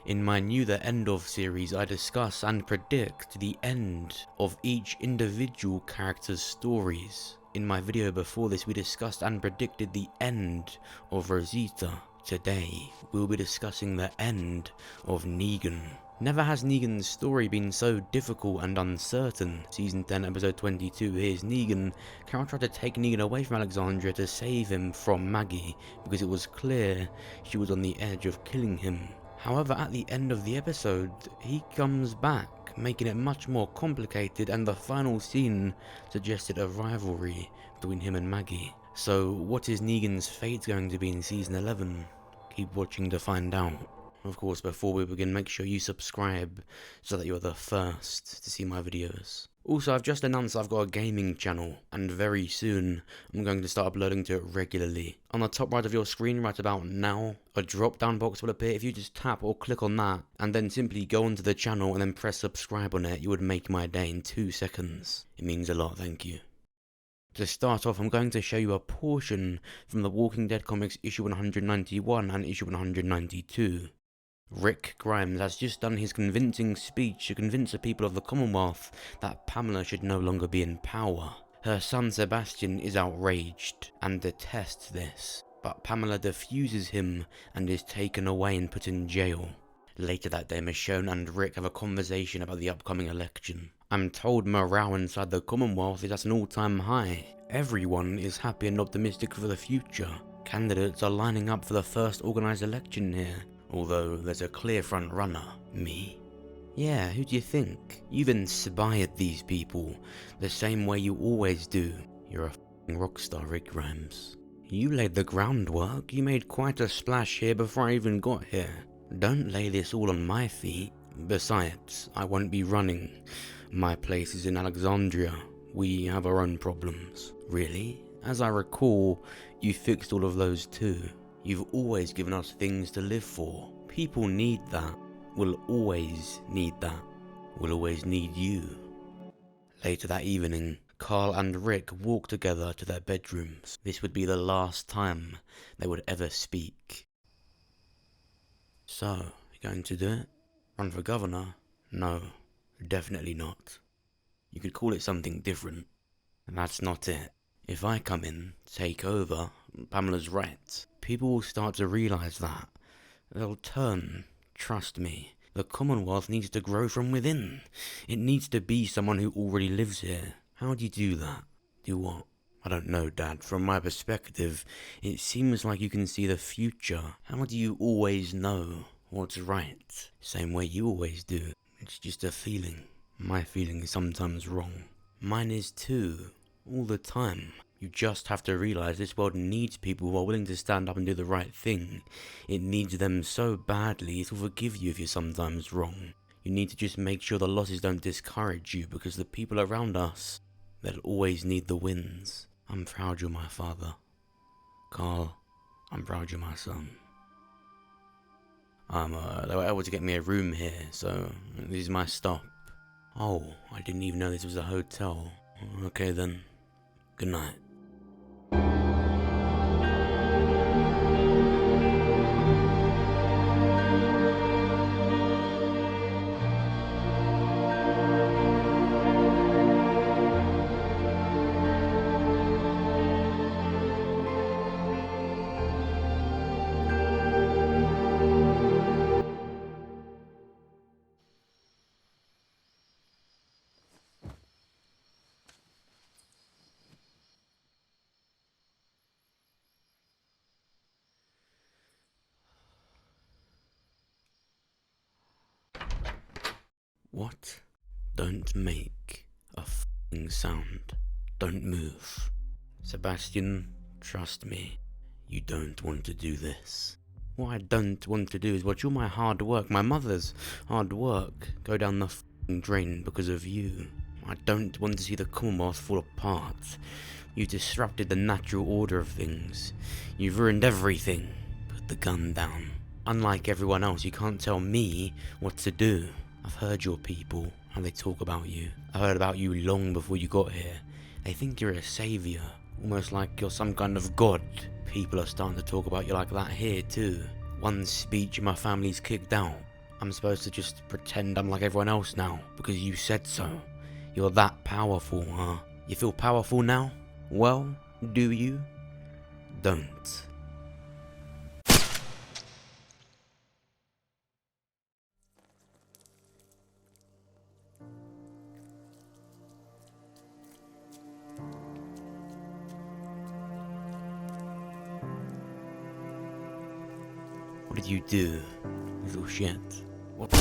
In my New The End Of series, I discuss and predict the end of each individual character's stories. In my video before this, we discussed and predicted the end of Rosita. Today, we'll be discussing the end of Negan. Never has Negan's story been so difficult and uncertain. Season 10, episode 22, here's Negan. Carol tried to take Negan away from Alexandria to save him from Maggie, because it was clear she was on the edge of killing him. However, at the end of the episode, he comes back, making it much more complicated, and the final scene suggested a rivalry between him and Maggie. So, what is Negan's fate going to be in season 11? Keep watching to find out. Of course, before we begin, make sure you subscribe so that you're the first to see my videos. Also, I've just announced I've got a gaming channel, and very soon I'm going to start uploading to it regularly. On the top right of your screen right about now, a drop down box will appear. If you just tap or click on that, and then simply go onto the channel and then press subscribe on it, you would make my day in 2 seconds. It means a lot, thank you. To start off, I'm going to show you a portion from the Walking Dead comics issue 191 and issue 192. Rick Grimes has just done his convincing speech to convince the people of the Commonwealth that Pamela should no longer be in power. Her son Sebastian is outraged and detests this, but Pamela defuses him and is taken away and put in jail. Later that day, Michonne and Rick have a conversation about the upcoming election. I'm told morale inside the Commonwealth is at an all-time high. Everyone is happy and optimistic for the future. Candidates are lining up for the first organised election here. Although there's a clear front runner, me. Yeah, who do you think? You've inspired these people, the same way you always do. You're a f***ing rock star, Rick Grimes. You laid the groundwork, you made quite a splash here before I even got here. Don't lay this all on my feet. Besides, I won't be running. My place is in Alexandria. We have our own problems. Really? As I recall, you fixed all of those too. You've always given us things to live for. People need that. Will always need that. Will always need you. Later that evening, Carl and Rick walk together to their bedrooms. This would be the last time they would ever speak. So, you going to do it? Run for governor? No, definitely not. You could call it something different. And that's not it. If I come in, take over, Pamela's right. People will start to realise that. They'll turn. Trust me. The Commonwealth needs to grow from within. It needs to be someone who already lives here. How do you do that? Do what? I don't know, Dad. From my perspective, it seems like you can see the future. How do you always know what's right? Same way you always do. It's just a feeling. My feeling is sometimes wrong. Mine is too. All the time. You just have to realise this world needs people who are willing to stand up and do the right thing. It needs them so badly it will forgive you if you're sometimes wrong. You need to just make sure the losses don't discourage you, because the people around us, they'll always need the wins. I'm proud you're my father. Carl, I'm proud you're my son. They were able to get me a room here, so this is my stop. Oh, I didn't even know this was a hotel. Okay then. Good night. What? Don't make a f***ing sound. Don't move. Sebastian, trust me, you don't want to do this. What I don't want to do is watch all my hard work, my mother's hard work, go down the f***ing drain because of you. I don't want to see the Commonwealth fall apart. You disrupted the natural order of things. You've ruined everything. Put the gun down. Unlike everyone else, you can't tell me what to do. I've heard your people, how they talk about you. I heard about you long before you got here. They think you're a saviour, almost like you're some kind of god. People are starting to talk about you like that here too. One speech and my family's kicked out. I'm supposed to just pretend I'm like everyone else now, because you said so. You're that powerful, huh? You feel powerful now? Well, do you? Don't. What did you do, little shit? What?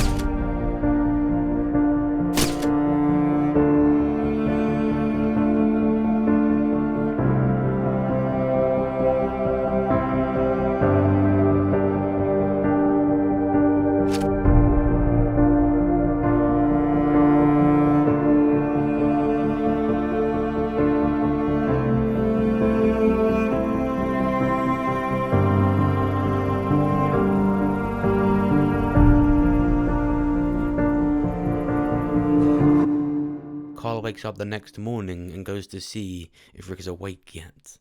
Carl wakes up the next morning and goes to see if Rick is awake yet.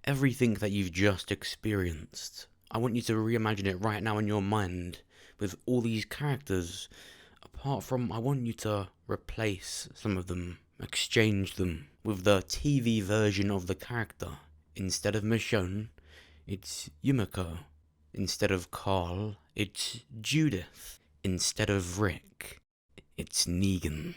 Everything that you've just experienced, I want you to reimagine it right now in your mind with all these characters. Apart from, I want you to replace some of them, exchange them with the TV version of the character. Instead of Michonne, it's Yumiko. Instead of Carl, it's Judith. Instead of Rick, it's Negan.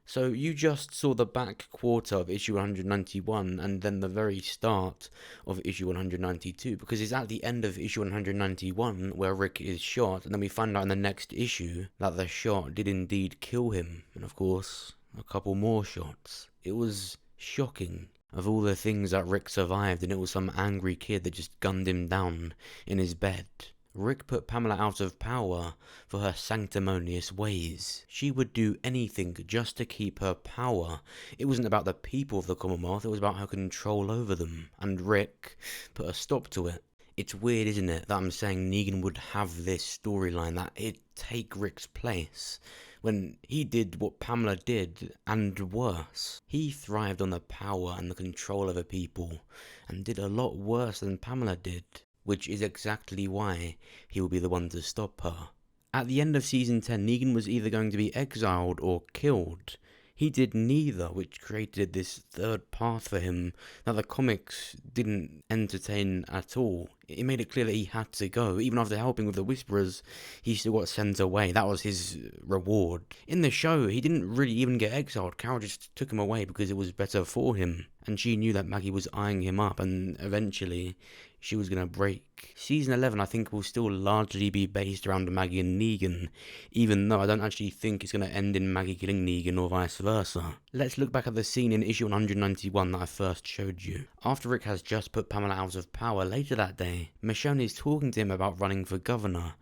So you just saw the back quarter of issue 191 and then the very start of issue 192, because it's at the end of issue 191 where Rick is shot, and then we find out in the next issue that the shot did indeed kill him, and of course, a couple more shots. It was shocking. Of all the things that Rick survived, and it was some angry kid that just gunned him down in his bed. Rick put Pamela out of power for her sanctimonious ways. She would do anything just to keep her power. It wasn't about the people of the Commonwealth, it was about her control over them. And Rick put a stop to it. It's weird, isn't it, that I'm saying Negan would have this storyline, that it'd take Rick's place, when he did what Pamela did, and worse. He thrived on the power and the control over people, and did a lot worse than Pamela did. Which is exactly why he will be the one to stop her. At the end of Season 10, Negan was either going to be exiled or killed. He did neither, which created this third path for him that the comics didn't entertain at all. It made it clear that he had to go. Even after helping with the Whisperers, he still got sent away. That was his reward. In the show, he didn't really even get exiled. Carol just took him away because it was better for him. And she knew that Maggie was eyeing him up, and eventually she was going to break. Season 11, I think, will still largely be based around Maggie and Negan, even though I don't actually think it's going to end in Maggie killing Negan or vice versa. Let's look back at the scene in issue 191 that I first showed you. After Rick has just put Pamela out of power later that day, Michonne is talking to him about running for governor,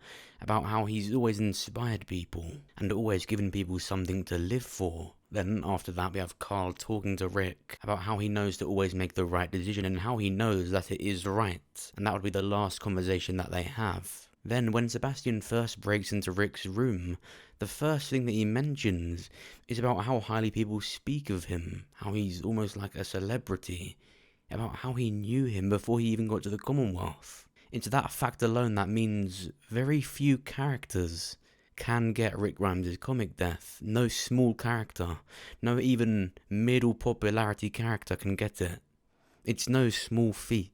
about how he's always inspired people, and always given people something to live for. Then, after that, we have Carl talking to Rick about how he knows to always make the right decision and how he knows that it is right. And that would be the last conversation that they have. Then, when Sebastian first breaks into Rick's room, the first thing that he mentions is about how highly people speak of him, how he's almost like a celebrity, about how he knew him before he even got to the Commonwealth. It's that fact alone that means very few characters can get Rick Grimes' comic death. No small character, no even middle popularity character can get it. It's no small feat.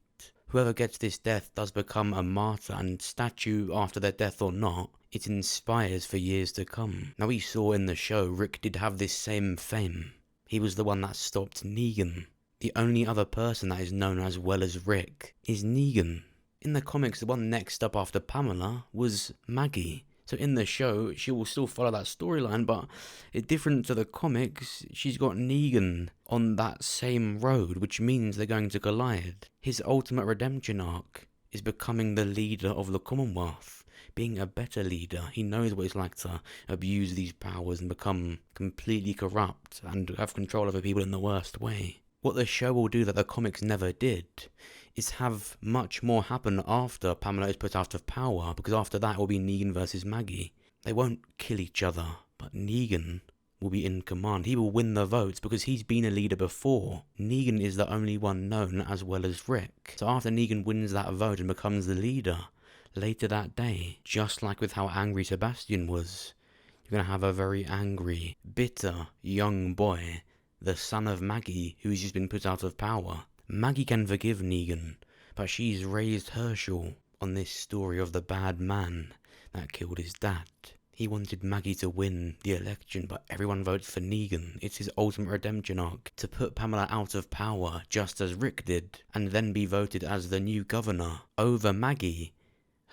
Whoever gets this death does become a martyr, and statue after their death or not, it inspires for years to come. Now, we saw in the show Rick did have this same fame. He was the one that stopped Negan. The only other person that is known as well as Rick is Negan. In the comics, the one next up after Pamela was Maggie. So in the show, she will still follow that storyline, but it's different to the comics. She's got Negan on that same road, which means they're going to collide. His ultimate redemption arc is becoming the leader of the Commonwealth, being a better leader. He knows what it's like to abuse these powers and become completely corrupt and have control over people in the worst way. What the show will do that the comics never did is have much more happen after Pamela is put out of power, because after that it will be Negan versus Maggie. They won't kill each other, but Negan will be in command. He will win the votes because he's been a leader before. Negan is the only one known, as well as Rick. So after Negan wins that vote and becomes the leader, later that day, just like with how angry Sebastian was, you're going to have a very angry, bitter young boy, the son of Maggie, who's just been put out of power. Maggie can forgive Negan, but she's raised Hershel on this story of the bad man that killed his dad. He wanted Maggie to win the election, but everyone votes for Negan. It's his ultimate redemption arc, to put Pamela out of power, just as Rick did, and then be voted as the new governor over Maggie.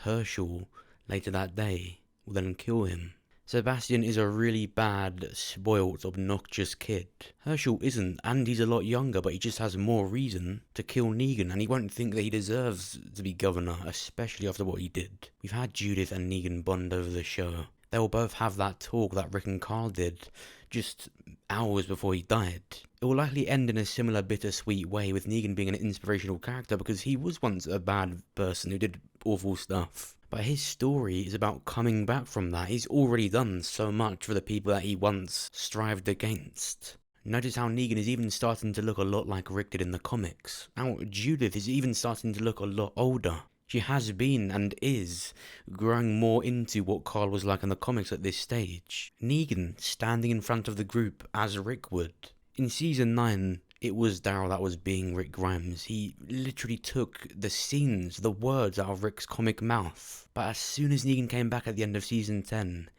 Hershel, later that day, will then kill him. Sebastian is a really bad, spoilt, obnoxious kid. Hershel isn't, and he's a lot younger, but he just has more reason to kill Negan, and he won't think that he deserves to be governor, especially after what he did. We've had Judith and Negan bond over the show. They will both have that talk that Rick and Carl did just hours before he died. It will likely end in a similar bittersweet way, with Negan being an inspirational character because he was once a bad person who did awful stuff. But his story is about coming back from that. He's already done so much for the people that he once strived against. Notice how Negan is even starting to look a lot like Rick did in the comics. Now Judith is even starting to look a lot older. She has been and is growing more into what Carl was like in the comics at this stage. Negan standing in front of the group as Rick would. In season 9, it was Daryl that was being Rick Grimes. He literally took the scenes, the words out of Rick's comic mouth. But as soon as Negan came back at the end of season 10,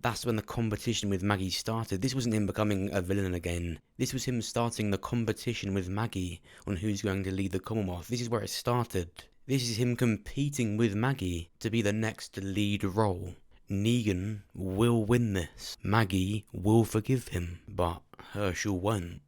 that's when the competition with Maggie started. This wasn't him becoming a villain again. This was him starting the competition with Maggie on who's going to lead the Commonwealth. This is where it started. This is him competing with Maggie to be the next lead role. Negan will win this. Maggie will forgive him, but Hershel won't.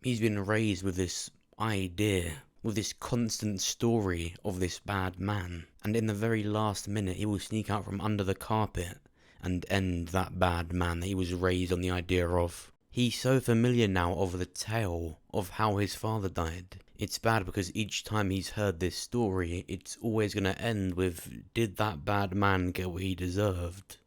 He's been raised with this idea, with this constant story of this bad man, and in the very last minute he will sneak out from under the carpet and end that bad man that he was raised on the idea of. He's so familiar now of the tale of how his father died. It's bad because each time he's heard this story, it's always going to end with, did that bad man get what he deserved?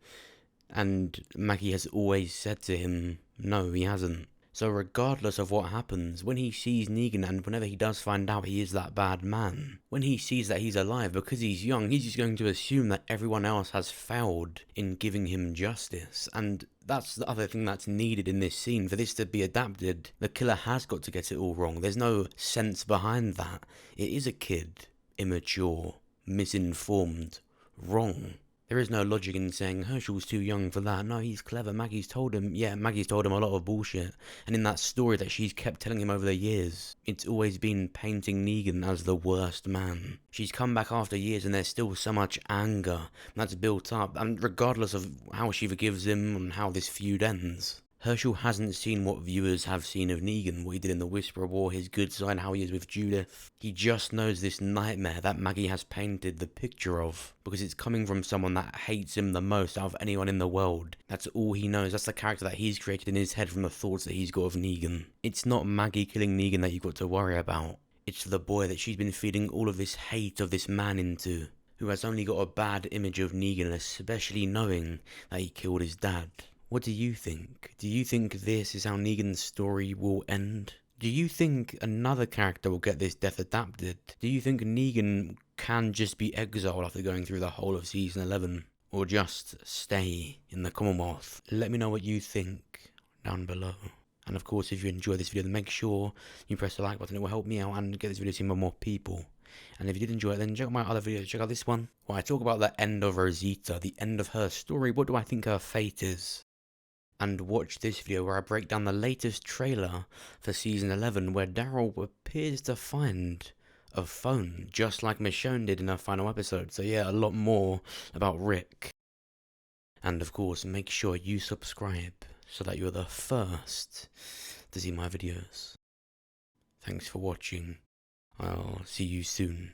And Maggie has always said to him, no, he hasn't. So regardless of what happens, when he sees Negan and whenever he does find out he is that bad man, when he sees that he's alive because he's young, he's just going to assume that everyone else has failed in giving him justice. And that's the other thing that's needed in this scene. For this to be adapted, the killer has got to get it all wrong. There's no sense behind that. It is a kid, immature, misinformed, wrong. There is no logic in saying Hershel's too young for that. No, he's clever. Maggie's told him a lot of bullshit. And in that story that she's kept telling him over the years, it's always been painting Negan as the worst man. She's come back after years and there's still so much anger that's built up. And regardless of how she forgives him and how this feud ends, Hershel hasn't seen what viewers have seen of Negan, what he did in the Whisperer War, his good side, how he is with Judith. He just knows this nightmare that Maggie has painted the picture of, because it's coming from someone that hates him the most out of anyone in the world. That's all he knows. That's the character that he's created in his head from the thoughts that he's got of Negan. It's not Maggie killing Negan that you've got to worry about. It's the boy that she's been feeding all of this hate of this man into, who has only got a bad image of Negan, especially knowing that he killed his dad. What do you think? Do you think this is how Negan's story will end? Do you think another character will get this death adapted? Do you think Negan can just be exiled after going through the whole of season 11? Or just stay in the Commonwealth? Let me know what you think down below. And of course, if you enjoyed this video, then make sure you press the like button. It will help me out and get this video seen by more people. And if you did enjoy it, then check out my other videos. Check out this one, where I talk about the end of Rosita, the end of her story. What do I think her fate is? And watch this video where I break down the latest trailer for season 11, where Daryl appears to find a phone, just like Michonne did in her final episode. So yeah, a lot more about Rick. And of course, make sure you subscribe so that you're the first to see my videos. Thanks for watching. I'll see you soon.